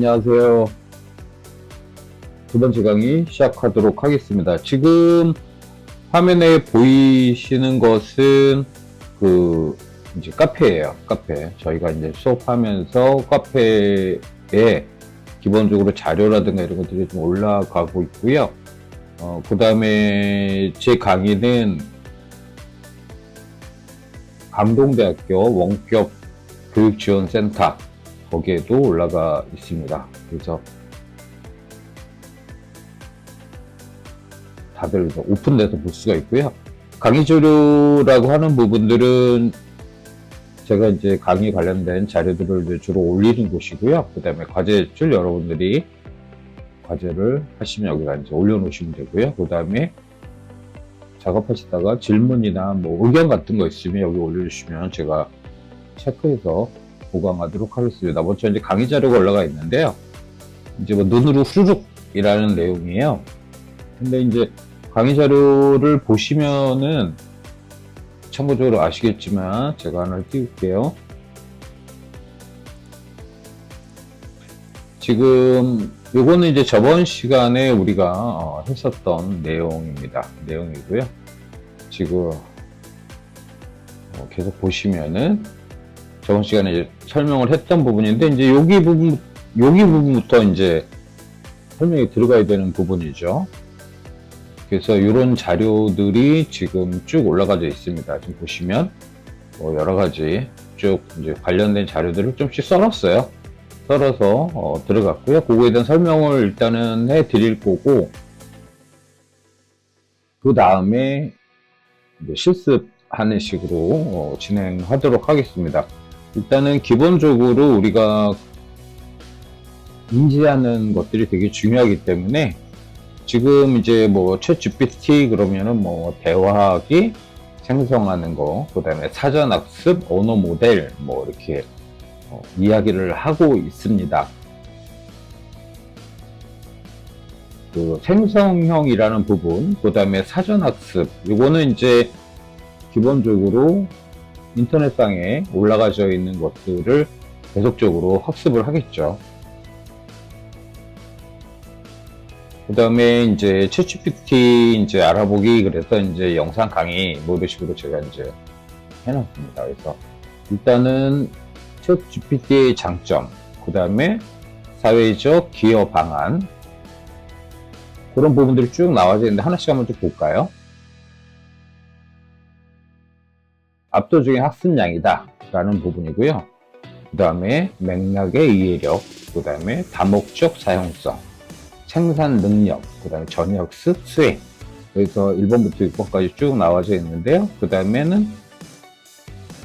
안녕하세요. 두 번째 강의 시작하도록 하겠습니다. 지금 화면에 보이시는 것은 이제 카페예요. 카페. 저희가 이제 수업하면서 카페에 기본적으로 자료라든가 이런 것들이 좀 올라가고 있고요. 그 다음에 제 강의는 강동대학교 원격 교육지원센터 거기에도 올라가 있습니다. 그래서 다들 오픈돼서 볼 수가 있고요. 강의 자료라고 하는 부분들은 제가 이제 강의 관련된 자료들을 주로 올리는 곳이고요. 그 다음에 과제줄 여러분들이 과제를 하시면 여기다 이제 올려놓으시면 되고요. 그 다음에 작업하시다가 질문이나 뭐 의견 같은 거 있으면 여기 올려주시면 제가 체크해서 보강하도록 하겠습니다. 먼저 이제 강의 자료가 올라가 있는데요. 이제 뭐 눈으로 후루룩이라는 내용이에요. 근데 이제 강의 자료를 보시면은 참고적으로 아시겠지만 제가 하나 띄울게요. 지금 요거는 이제 저번 시간에 우리가 했었던 내용이고요. 지금 계속 보시면은 저번 시간에 이제 설명을 했던 부분인데 이제 여기 부분부터 이제 설명이 들어가야 되는 부분이죠. 그래서 이런 자료들이 지금 쭉 올라가져 있습니다. 지금 보시면 여러 가지 쭉 이제 관련된 자료들을 좀씩 썰었어요. 썰어서 들어갔고요. 그거에 대한 설명을 일단은 해 드릴 거고, 그 다음에 실습하는 식으로 진행하도록 하겠습니다. 일단은 기본적으로 우리가 인지하는 것들이 되게 중요하기 때문에 지금 이제 뭐 챗GPT 그러면은 뭐 대화하기 생성하는 거, 그 다음에 사전학습, 언어 모델 뭐 이렇게 이야기를 하고 있습니다. 그 생성형이라는 부분, 그 다음에 사전학습, 이거는 이제 기본적으로 인터넷상에 올라가져 있는 것들을 계속적으로 학습을 하겠죠. 그 다음에 이제 챗GPT 이제 알아보기, 그래서 이제 영상 강의 뭐 이런 식으로 제가 이제 해놨습니다. 그래서 일단은 챗GPT의 장점, 그 다음에 사회적 기여 방안, 그런 부분들이 쭉 나와져 있는데 하나씩 한번 좀 볼까요? 압도적인 학습량이다 라는 부분이고요. 그 다음에 맥락의 이해력, 그 다음에 다목적 사용성, 생산 능력, 그 다음에 전역습 수행. 그래서 1번부터 6번까지 쭉 나와져 있는데요. 그 다음에는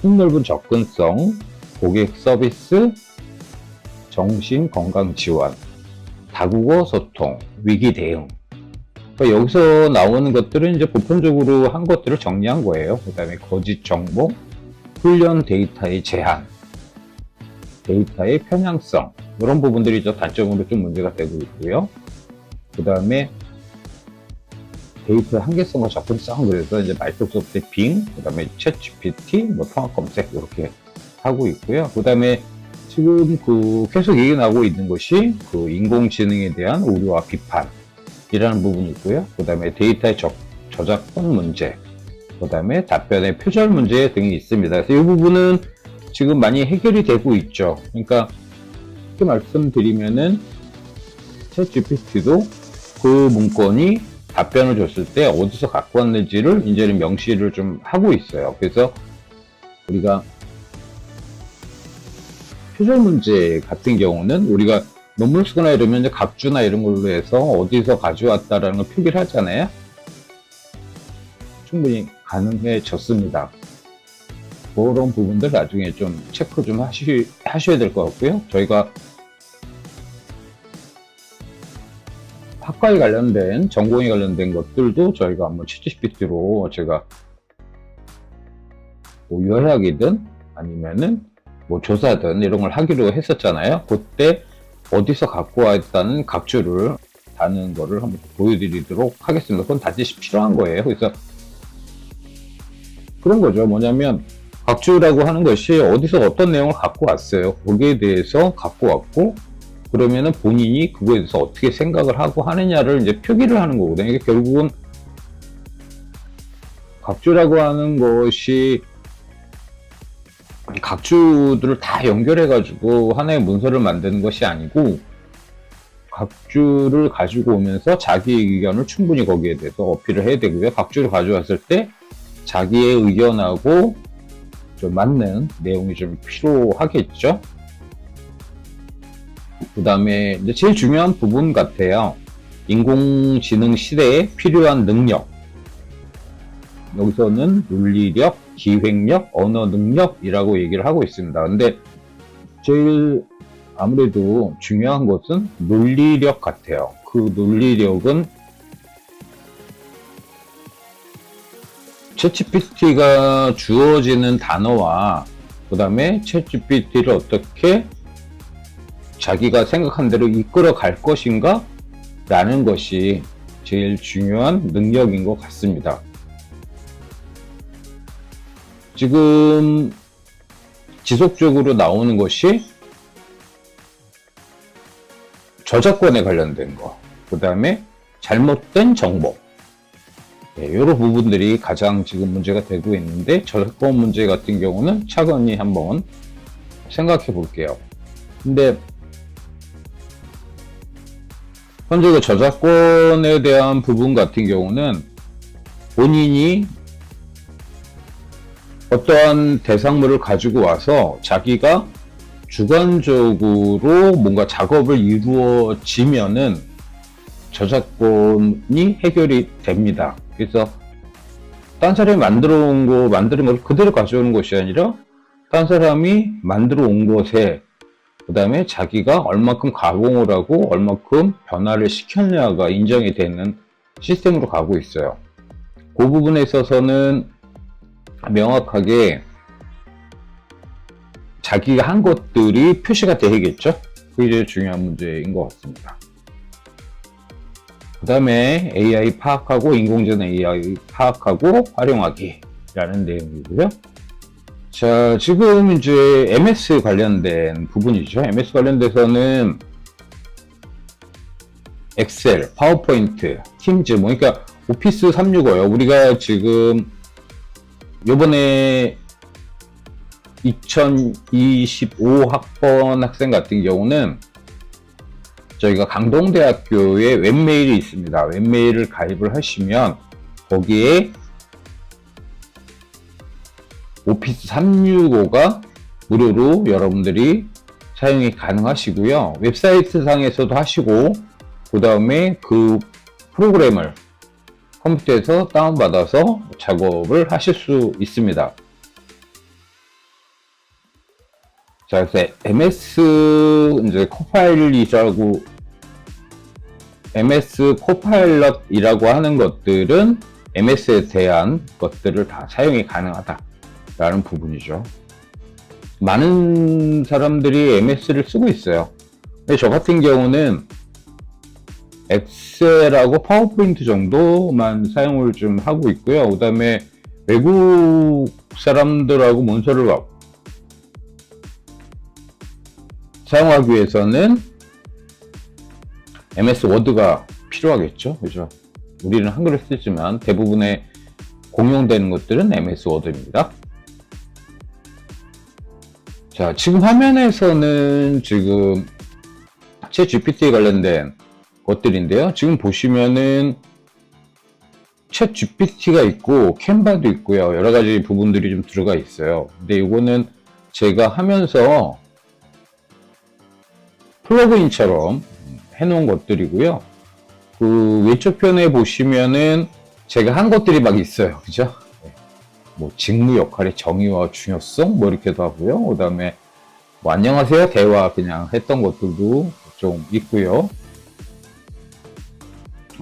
폭넓은 접근성, 고객 서비스, 정신 건강 지원, 다국어 소통, 위기 대응. 그러니까 여기서 나오는 것들은 이제 보편적으로 한 것들을 정리한 거예요. 그 다음에 거짓 정보, 훈련 데이터의 제한, 데이터의 편향성, 이런 부분들이 단점으로 좀 문제가 되고 있고요. 그 다음에 데이터의 한계성과 접근성, 그래서 이제 마이크로소프트 빙, 그 다음에 챗 GPT, 뭐 통합 검색 이렇게 하고 있고요. 그 다음에 지금 계속 얘기 나오고 있는 것이 인공지능에 대한 우려와 비판이라는 부분이 있고요. 그 다음에 데이터의 저작권 문제, 그 다음에 답변의 표절 문제 등이 있습니다. 그래서 이 부분은 지금 많이 해결이 되고 있죠. 그러니까 이렇게 말씀드리면은 챗 GPT도 그 문건이 답변을 줬을 때 어디서 갖고 왔는지를 이제는 명시를 좀 하고 있어요. 그래서 우리가 표절 문제 같은 경우는 우리가 논문 쓰거나 이러면 이제 각주나 이런 걸로 해서 어디서 가져왔다라는 걸 표기를 하잖아요. 충분히 가능해졌습니다. 그런 부분들 나중에 좀 체크 좀 하셔야 될 것 같고요. 저희가 학과에 관련된, 전공에 관련된 것들도 저희가 한번 챗GPT로 제가 뭐 요약이든 아니면은 뭐 조사든 이런 걸 하기로 했었잖아요. 그때 어디서 갖고 왔다는 각주를 다는 거를 한번 보여드리도록 하겠습니다. 그건 반드시 필요한 거예요. 그래서 그런 거죠. 뭐냐면 각주라고 하는 것이 어디서 어떤 내용을 갖고 왔어요. 거기에 대해서 갖고 왔고, 그러면은 본인이 그거에 대해서 어떻게 생각을 하고 하느냐를 이제 표기를 하는 거거든요. 이게 결국은 각주라고 하는 것이 각주들을 다 연결해가지고 하나의 문서를 만드는 것이 아니고, 각주를 가지고 오면서 자기의 의견을 충분히 거기에 대해서 어필을 해야 되고요. 각주를 가져왔을 때 자기의 의견하고 좀 맞는 내용이 좀 필요하겠죠. 그 다음에 이제 제일 중요한 부분 같아요. 인공지능 시대에 필요한 능력. 여기서는 논리력, 기획력, 언어 능력이라고 얘기를 하고 있습니다. 근데 제일 아무래도 중요한 것은 논리력 같아요. 그 논리력은 챗GPT가 주어지는 단어와 그 다음에 챗GPT를 어떻게 자기가 생각한 대로 이끌어 갈 것인가 라는 것이 제일 중요한 능력인 것 같습니다. 지금 지속적으로 나오는 것이 저작권에 관련된 거, 그 다음에 잘못된 정보, 이런 부분들이 가장 지금 문제가 되고 있는데, 저작권 문제 같은 경우는 차근히 한번 생각해 볼게요. 근데 현재 그 저작권에 대한 부분 같은 경우는 본인이 어떠한 대상물을 가지고 와서 자기가 주관적으로 뭔가 작업을 이루어지면은 저작권이 해결이 됩니다. 그래서 딴 사람이 만들어 온 거, 만드는 걸 그대로 가져오는 것이 아니라 딴 사람이 만들어 온 것에 그 다음에 자기가 얼마큼 가공을 하고 얼마큼 변화를 시켰냐가 인정이 되는 시스템으로 가고 있어요. 그 부분에 있어서는 명확하게 자기가 한 것들이 표시가 되겠죠. 그게 제일 중요한 문제인 것 같습니다. 그 다음에 AI 파악하고 인공지능 AI 파악하고 활용하기라는 내용이고요. 자, 지금 이제 MS 관련된 부분이죠. MS 관련돼서는 엑셀, 파워포인트, 팀즈, 그러니까 오피스 365요. 우리가 지금 요번에 2025 학번 학생 같은 경우는 저희가 강동대학교에 웹메일이 있습니다. 웹메일을 가입을 하시면 거기에 오피스 365가 무료로 여러분들이 사용이 가능하시고요. 웹사이트 상에서도 하시고, 그 다음에 그 프로그램을 컴퓨터에서 다운받아서 작업을 하실 수 있습니다. 자, 그래서 MS 이제 MS 코파일럿이라고 하는 것들은 MS에 대한 것들을 다 사용이 가능하다라는 부분이죠. 많은 사람들이 MS를 쓰고 있어요. 근데 저 같은 경우는 엑셀하고 파워포인트 정도만 사용을 좀 하고 있고요. 그 다음에 외국 사람들하고 문서를 사용하기 위해서는 MS 워드가 필요하겠죠. 그죠? 우리는 한글을 쓰지만 대부분의 공용되는 것들은 MS 워드입니다. 자, 지금 화면에서는 지금 챗 GPT에 관련된 것들인데요. 지금 보시면은 챗 GPT가 있고 캔바도 있고요. 여러 가지 부분들이 좀 들어가 있어요. 근데 이거는 제가 하면서 플러그인처럼 해놓은 것들이고요. 그 왼쪽 편에 보시면은 제가 한 것들이 막 있어요. 그죠? 뭐 직무 역할의 정의와 중요성 뭐 이렇게도 하고요. 그 다음에 뭐 안녕하세요 대화 그냥 했던 것들도 좀 있고요.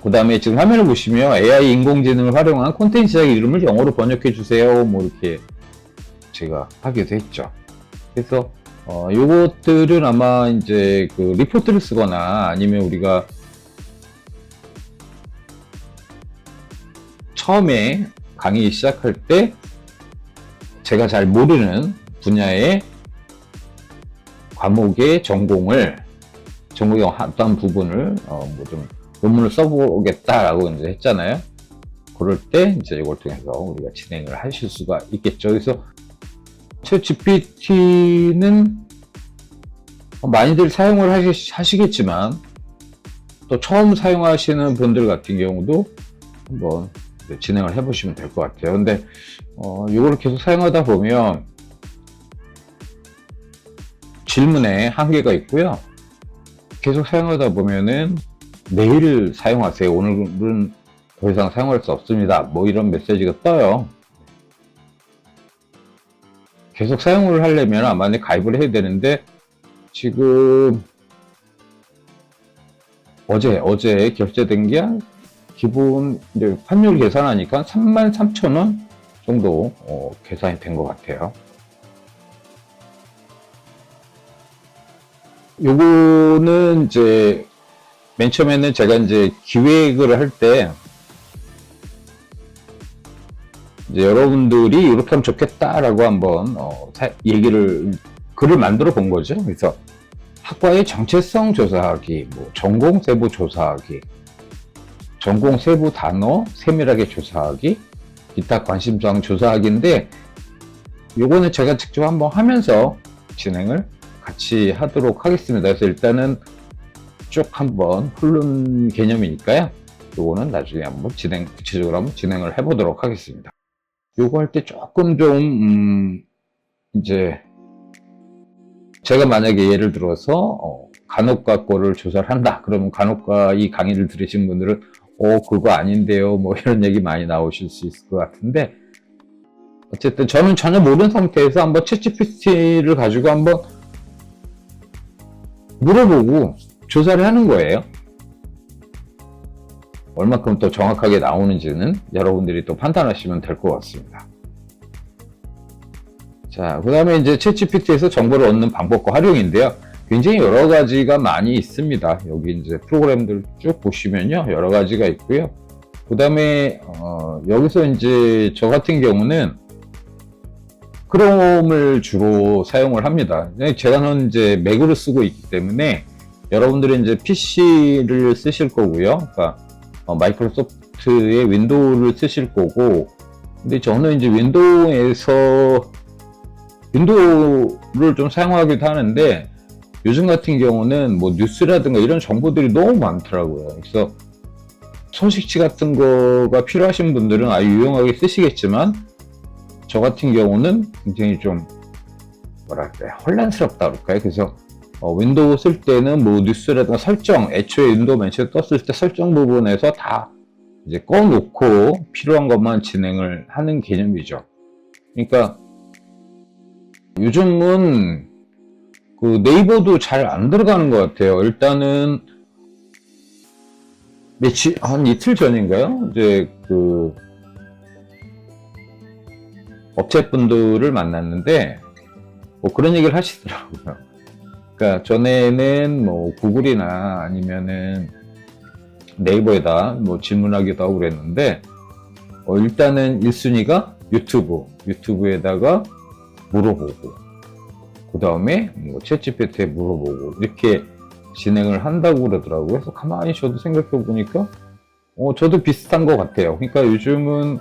그 다음에 지금 화면을 보시면 AI 인공지능을 활용한 콘텐츠 시작 이름을 영어로 번역해 주세요. 뭐 이렇게 제가 하기도 했죠. 그래서 요것들은 아마 이제 그 리포트를 쓰거나 아니면 우리가 처음에 강의 시작할 때 제가 잘 모르는 분야의 과목의 전공을 전공의 어떤 부분을 뭐 좀 논문을 써보겠다라고 이제 했잖아요. 그럴 때 이제 이걸 통해서 우리가 진행을 하실 수가 있겠죠. 그래서 챗GPT는 많이들 사용을 하시겠지만 또 처음 사용하시는 분들 같은 경우도 한번 진행을 해보시면 될 것 같아요. 근데 이걸 계속 사용하다 보면 질문에 한계가 있고요. 계속 사용하다 보면은 내일 사용하세요. 오늘은 더 이상 사용할 수 없습니다. 뭐 이런 메시지가 떠요. 계속 사용을 하려면 아마 가입을 해야 되는데 지금 어제 결제된 게 기본 이제 환율 계산하니까 33,000원 정도 계산이 된 것 같아요. 요거는 이제 맨 처음에는 제가 이제 기획을 할 때 이제 여러분들이 이렇게 하면 좋겠다라고 한번 글을 만들어 본 거죠. 그래서 학과의 정체성 조사하기, 뭐 전공 세부 조사하기, 전공 세부 단어 세밀하게 조사하기, 기타 관심사항 조사하기인데 요거는 제가 직접 한번 하면서 진행을 같이 하도록 하겠습니다. 그래서 일단은 쭉 한번 훑는 개념이니까요. 요거는 나중에 한번 구체적으로 한번 진행을 해보도록 하겠습니다. 요거 할 때 조금 좀 이제 제가 만약에 예를 들어서 간혹과 거를 조사를 한다. 그러면 간혹과 이 강의를 들으신 분들은 그거 아닌데요. 뭐 이런 얘기 많이 나오실 수 있을 것 같은데 어쨌든 저는 전혀 모르는 상태에서 한번 챗GPT를 가지고 한번 물어보고 조사를 하는 거예요. 얼마큼 또 정확하게 나오는지는 여러분들이 또 판단하시면 될 것 같습니다. 자, 그 다음에 이제 챗GPT에서 정보를 얻는 방법과 활용인데요. 굉장히 여러 가지가 많이 있습니다. 여기 이제 프로그램들 쭉 보시면요. 여러 가지가 있고요. 그 다음에, 여기서 이제 저 같은 경우는 크롬을 주로 사용을 합니다. 제가는 이제 맥으로 쓰고 있기 때문에 여러분들은 이제 PC를 쓰실 거고요. 그러니까 마이크로소프트의 윈도우를 쓰실 거고, 근데 저는 이제 윈도우를 좀 사용하기도 하는데 요즘 같은 경우는 뭐 뉴스라든가 이런 정보들이 너무 많더라고요. 그래서 소식지 같은 거가 필요하신 분들은 아주 유용하게 쓰시겠지만 저 같은 경우는 굉장히 좀 뭐랄까요, 혼란스럽다 그럴까요? 그래서 윈도우 쓸 때는 뭐 뉴스라든가 설정, 애초에 윈도우 맨 처음에 떴을 때 설정 부분에서 다 이제 꺼놓고 필요한 것만 진행을 하는 개념이죠. 그러니까 요즘은 그 네이버도 잘 안 들어가는 것 같아요. 일단은 한 이틀 전인가요? 이제 그 업체분들을 만났는데 뭐 그런 얘기를 하시더라고요. 그러니까 전에는 뭐 구글이나 아니면은 네이버에다 뭐 질문하기도 하고 그랬는데 일단은 1순위가 유튜브에다가 물어보고 그 다음에 뭐 챗GPT에 물어보고 이렇게 진행을 한다고 그러더라고요. 그래서 가만히 저도 생각해 보니까 저도 비슷한 것 같아요. 그러니까 요즘은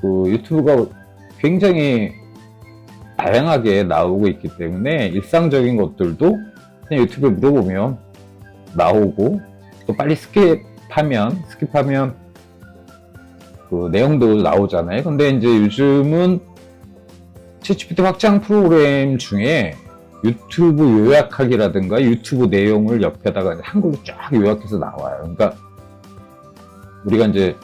그 유튜브가 굉장히 다양하게 나오고 있기 때문에 일상적인 것들도 그냥 유튜브에 물어보면 나오고 또 빨리 스킵하면 그 내용도 나오잖아요. 근데 이제 요즘은 챗GPT 확장 프로그램 중에 유튜브 요약하기라든가 유튜브 내용을 옆에다가 한글로 쫙 요약해서 나와요. 그러니까 우리가 이제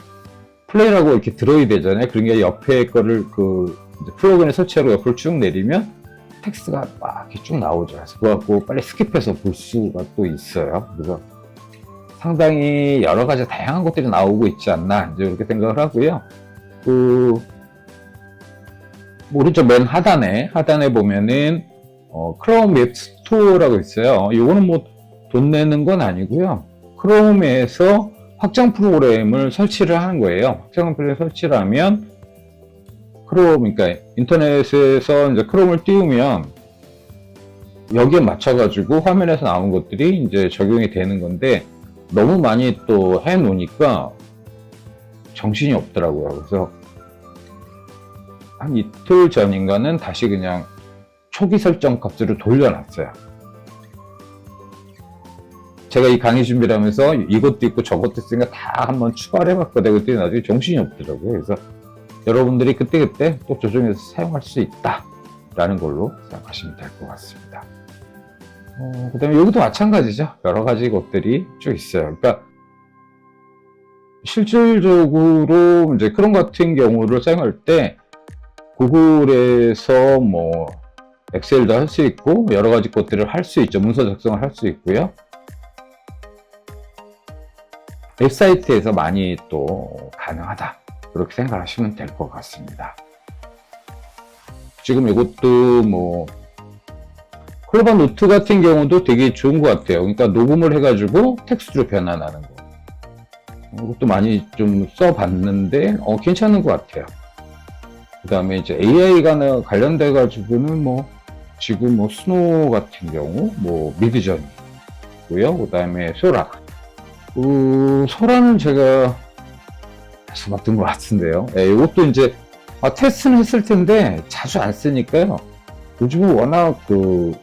플레이라고 이렇게 들어야 되잖아요. 그러니까 옆에 거를 그 프로그램에 설치하고 옆으로 쭉 내리면 텍스트가 막 이렇게 쭉 나오죠. 그래서 그거 갖고 빨리 스킵해서 볼 수가 또 있어요. 그래서 상당히 여러 가지 다양한 것들이 나오고 있지 않나 이제 이렇게 생각을 하고요. 오른쪽 맨 하단에 보면은 크롬 웹 스토어라고 있어요. 이거는 뭐 돈 내는 건 아니고요. 크롬에서 확장 프로그램을 설치를 하는 거예요. 확장 프로그램 설치를 하면 그러니까 인터넷에서 이제 크롬을 띄우면 여기에 맞춰가지고 화면에서 나온 것들이 이제 적용이 되는 건데 너무 많이 또 해놓으니까 정신이 없더라고요. 그래서 한 이틀 전인가는 다시 그냥 초기 설정 값으로 돌려놨어요. 제가 이 강의 준비를 하면서 이것도 있고 저것도 있으니까 다 한번 추가를 해봤거든요. 그때 나중에 정신이 없더라고요. 그래서 여러분들이 그때그때 또 조정해서 사용할 수 있다 라는 걸로 생각하시면 될 것 같습니다. 그 다음에 여기도 마찬가지죠. 여러 가지 것들이 쭉 있어요. 그러니까 실질적으로 이제 크롬 같은 경우를 사용할 때 구글에서 뭐 엑셀도 할 수 있고 여러 가지 것들을 할 수 있죠. 문서 작성을 할 수 있고요. 웹사이트에서 많이 또 가능하다. 그렇게 생각하시면 될 것 같습니다. 지금 이것도 뭐 클로바 노트 같은 경우도 되게 좋은 것 같아요. 그러니까 녹음을 해가지고 텍스트로 변환하는 거. 이것도 많이 좀 써봤는데 괜찮은 것 같아요. 그 다음에 이제 AI가 관련돼가지고는 뭐 지금 뭐 스노우 같은 경우 뭐 미드전이고요. 그 다음에 소라. 소라는 제가 써봤던 것 같은데요. 이것도 이제 테스트는 했을 텐데 자주 안 쓰니까요. 요즘은 워낙 그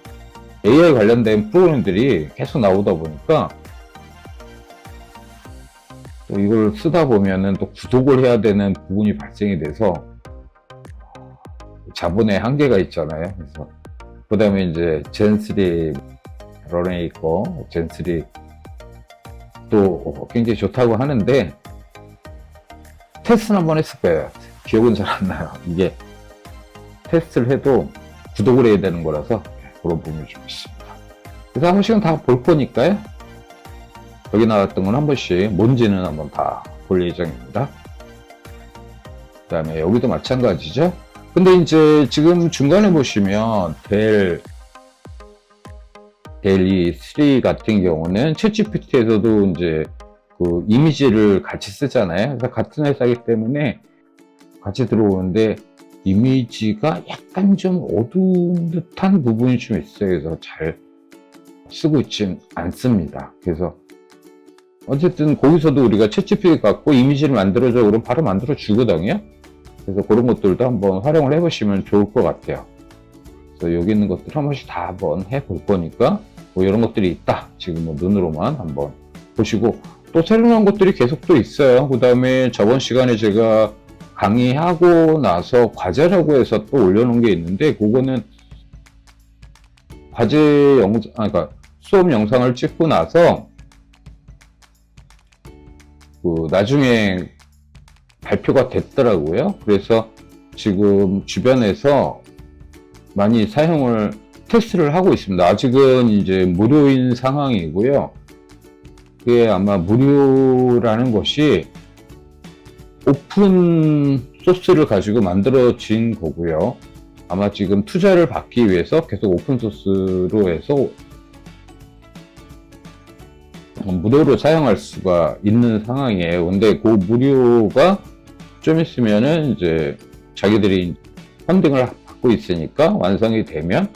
AI 관련된 프로그램들이 계속 나오다 보니까 또 이걸 쓰다 보면은 또 구독을 해야 되는 부분이 발생이 돼서 자본의 한계가 있잖아요. 그래서 그 다음에 이제 젠3 러렌이 있고 젠3 또 굉장히 좋다고 하는데 테스트는 한번 했을 거예요. 기억은 잘 안 나요. 이게 테스트를 해도 구독을 해야 되는 거라서 그런 부분이 좀 있습니다. 그래서 한 번씩은 다 볼 거니까요. 여기 나왔던 건 한 번씩 뭔지는 한번 다 볼 예정입니다. 그 다음에 여기도 마찬가지죠. 근데 이제 지금 중간에 보시면 델이 3 같은 경우는 챗GPT에서도 이제 그 이미지를 같이 쓰잖아요. 그래서 같은 회사이기 때문에 같이 들어오는데 이미지가 약간 좀 어두운 듯한 부분이 좀 있어요. 그래서 잘 쓰고 있진 않습니다. 그래서 어쨌든 거기서도 우리가 챗GPT 갖고 이미지를 만들어줘 그러면 바로 만들어 주거든요. 그래서 그런 것들도 한번 활용을 해보시면 좋을 것 같아요. 그래서 여기 있는 것들 한 번씩 다 한번 해볼 거니까 뭐 이런 것들이 있다. 지금 뭐 눈으로만 한번 보시고 또 새로 나온 것들이 계속 또 있어요. 그 다음에 저번 시간에 제가 강의하고 나서 과제라고 해서 또 올려놓은 게 있는데 그거는 과제 영상, 그러니까 수업 영상을 찍고 나서 그 나중에 발표가 됐더라고요. 그래서 지금 주변에서 많이 사용을 테스트를 하고 있습니다. 아직은 이제 무료인 상황이고요. 그게 아마 무료라는 것이 오픈 소스를 가지고 만들어진 거고요. 아마 지금 투자를 받기 위해서 계속 오픈 소스로 해서 무료로 사용할 수가 있는 상황이에요. 근데 그 무료가 좀 있으면은 이제 자기들이 펀딩을 받고 있으니까 완성이 되면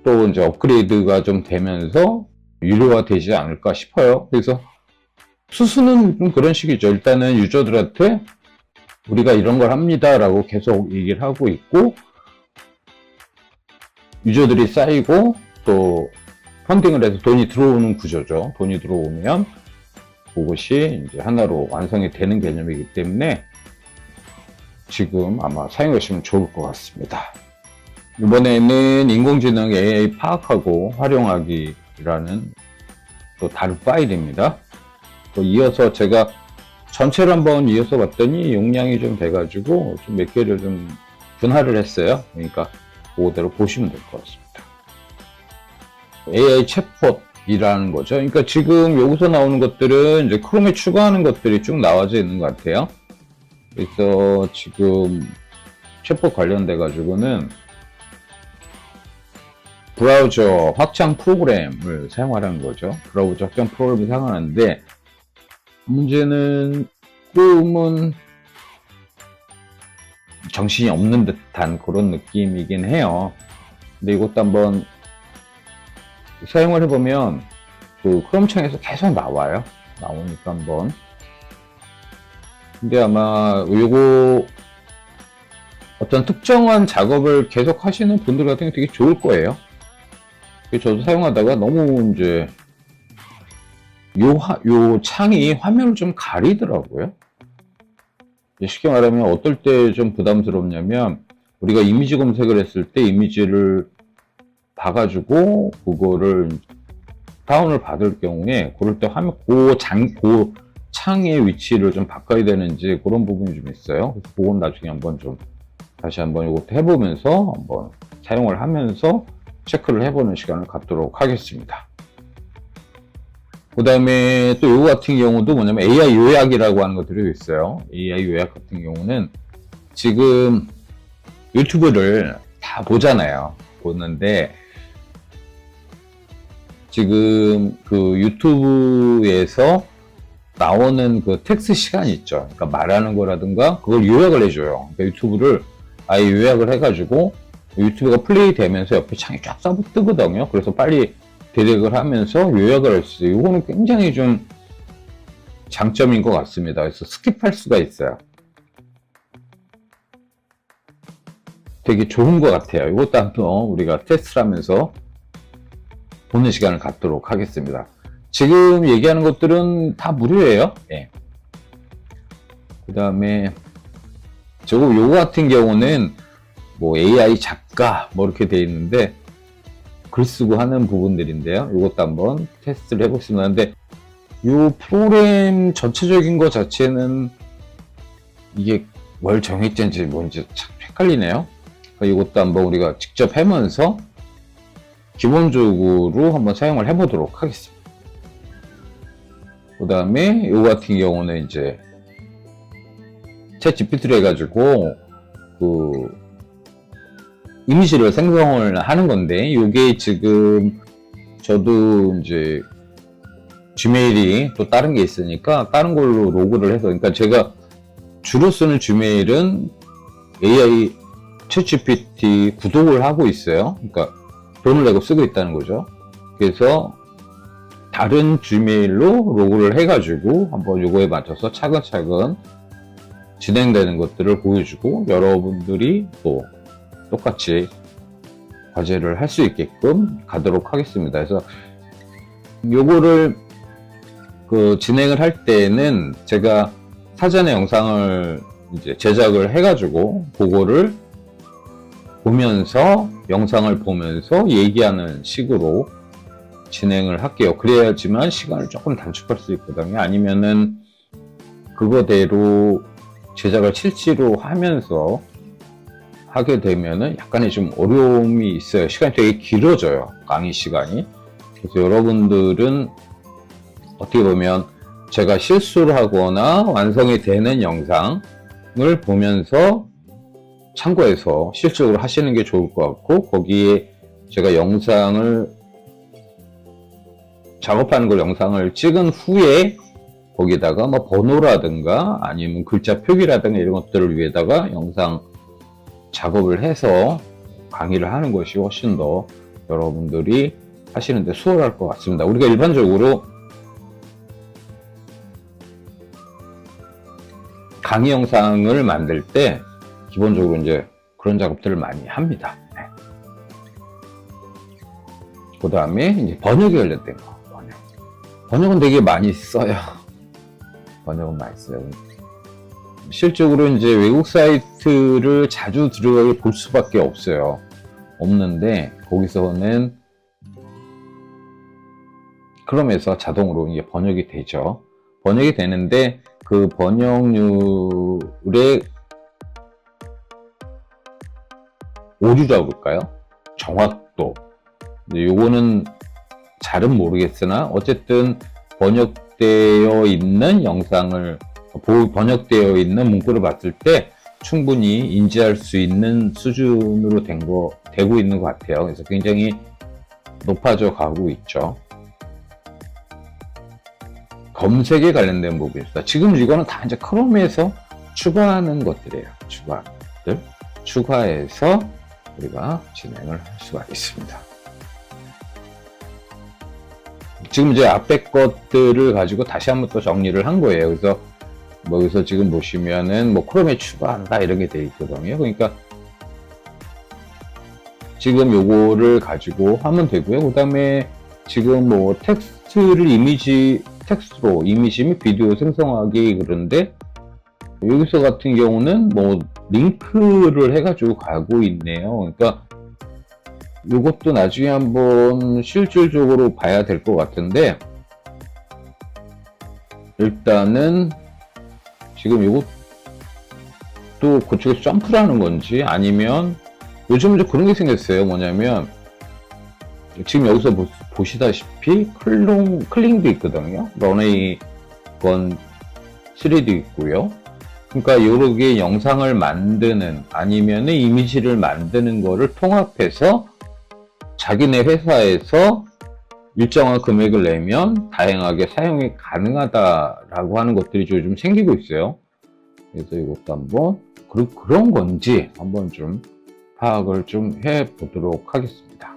또 이제 업그레이드가 좀 되면서 유료화 되지 않을까 싶어요. 그래서 수수는 좀 그런 식이죠. 일단은 유저들한테 우리가 이런 걸 합니다 라고 계속 얘기를 하고 있고 유저들이 쌓이고 또 펀딩을 해서 돈이 들어오는 구조죠. 돈이 들어오면 그것이 이제 하나로 완성이 되는 개념이기 때문에 지금 아마 사용하시면 좋을 것 같습니다. 이번에는 인공지능 AI 파악하고 활용하기라는 또 다른 파일입니다. 또 이어서 제가 전체를 한번 이어서 봤더니 용량이 좀 돼가지고 좀 몇 개를 좀 분할을 했어요. 그러니까 그대로 보시면 될 것 같습니다. AI 챗봇이라는 거죠. 그러니까 지금 여기서 나오는 것들은 이제 크롬에 추가하는 것들이 쭉 나와져 있는 것 같아요. 그래서 지금 챗봇 관련돼 가지고는 브라우저 확장 프로그램을 사용하라는 거죠. 브라우저 확장 프로그램을 사용하는데 문제는 조금은 정신이 없는 듯한 그런 느낌이긴 해요. 근데 이것도 한번 사용을 해보면 그 크롬 창에서 계속 나와요. 나오니까 한번. 근데 아마 요거 어떤 특정한 작업을 계속 하시는 분들 같은 경우 되게 좋을 거예요. 저도 사용하다가 너무 이제 요 창이 화면을 좀 가리더라고요. 쉽게 말하면 어떨 때 좀 부담스럽냐면 우리가 이미지 검색을 했을 때 이미지를 봐가지고 그거를 다운을 받을 경우에 그럴 때 화면 그 창의 위치를 좀 바꿔야 되는지 그런 부분이 좀 있어요. 그래서 그건 나중에 한번 좀 다시 한번 이것도 해보면서 한번 사용을 하면서 체크를 해보는 시간을 갖도록 하겠습니다. 그 다음에 또 이거 같은 경우도 뭐냐면 AI 요약이라고 하는 것들이 있어요. AI 요약 같은 경우는 지금 유튜브를 다 보잖아요. 보는데 지금 그 유튜브에서 나오는 그 텍스트 시간이 있죠. 그러니까 말하는 거라든가 그걸 요약을 해줘요. 그러니까 유튜브를 아예 요약을 해가지고 유튜브가 플레이 되면서 옆에 창이 쫙 뜨거든요. 그래서 빨리 디렉을 하면서 요약을 할 수 있어요. 이거는 굉장히 좀 장점인 것 같습니다. 그래서 스킵할 수가 있어요. 되게 좋은 것 같아요. 이것도 한번 우리가 테스트를 하면서 보는 시간을 갖도록 하겠습니다. 지금 얘기하는 것들은 다 무료예요. 예. 그 다음에 요거 같은 경우는 뭐 AI 작가 뭐 이렇게 돼 있는데 글 쓰고 하는 부분들인데요. 이것도 한번 테스트를 해보겠습니다. 근데 이 프로그램 전체적인 것 자체는 이게 뭘 정했는지 뭔지 참 헷갈리네요. 이것도 한번 우리가 직접 하면서 기본적으로 한번 사용을 해보도록 하겠습니다. 그 다음에 이거 같은 경우는 이제 챗 GPT를 해가지고 그 이미지를 생성을 하는 건데 이게 지금 저도 이제 지메일이 또 다른 게 있으니까 다른 걸로 로그를 해서 그러니까 제가 주로 쓰는 지메일은 AI 챗 GPT 구독을 하고 있어요. 그러니까 돈을 내고 쓰고 있다는 거죠. 그래서 다른 지메일로 로그를 해가지고 한번 요거에 맞춰서 차근차근 진행되는 것들을 보여주고 여러분들이 또 똑같이 과제를 할 수 있게끔 가도록 하겠습니다. 그래서 요거를 그 진행을 할 때는 제가 사전에 영상을 이제 제작을 해가지고 그거를 보면서 영상을 보면서 얘기하는 식으로 진행을 할게요. 그래야지만 시간을 조금 단축할 수 있거든요. 아니면은 그거대로 제작을 실시로 하면서 하게 되면은 약간의 좀 어려움이 있어요. 시간이 되게 길어져요. 강의 시간이. 그래서 여러분들은 어떻게 보면 제가 실수를 하거나 완성이 되는 영상을 보면서 참고해서 실질적으로 하시는 게 좋을 것 같고 거기에 제가 영상을 작업하는 걸 영상을 찍은 후에 거기다가 뭐 번호라든가 아니면 글자 표기라든가 이런 것들을 위에다가 영상 작업을 해서 강의를 하는 것이 훨씬 더 여러분들이 하시는데 수월할 것 같습니다. 우리가 일반적으로 강의 영상을 만들 때 기본적으로 이제 그런 작업들을 많이 합니다. 네. 그 다음에 이제 번역에 관련된 거. 번역은 되게 많이 써요. 번역은 많이 써요. 실적으로 이제 외국 사이트를 자주 들어가게 볼 수밖에 없어요. 없는데 거기서는 크롬에서 자동으로 이제 번역이 되죠. 번역이 되는데 그 번역률의 오류라고 볼까요? 정확도. 요거는 잘은 모르겠으나 어쨌든 번역되어 있는 영상을 번역되어 있는 문구를 봤을 때 충분히 인지할 수 있는 수준으로 되고 있는 것 같아요. 그래서 굉장히 높아져 가고 있죠. 검색에 관련된 부분입니다. 지금 이거는 다 이제 크롬에서 추가하는 것들이에요. 추가해서 우리가 진행을 할 수가 있습니다. 지금 이제 앞에 것들을 가지고 다시 한번 또 정리를 한 거예요. 그래서 뭐 여기서 지금 보시면은 뭐 크롬에 추가한다 이런 게 돼 있거든요. 그러니까 지금 요거를 가지고 하면 되고요. 그 다음에 지금 뭐 텍스트를 텍스트로 이미지 및 비디오 생성하기 그런데 여기서 같은 경우는 뭐 링크를 해가지고 가고 있네요. 그러니까 이것도 나중에 한번 실질적으로 봐야 될 것 같은데 일단은 지금 이것도 그쪽에서 점프를 하는 건지 아니면 요즘은 좀 그런 게 생겼어요. 뭐냐면 지금 여기서 보시다시피 클링도 있거든요. 런웨이 건 3도 있고요. 그러니까 요렇게 영상을 만드는 아니면 이미지를 만드는 거를 통합해서 자기네 회사에서 일정한 금액을 내면 다양하게 사용이 가능하다라고 하는 것들이 요즘 생기고 있어요. 그래서 이것도 한번 그런 건지 한번 좀 파악을 좀 해보도록 하겠습니다.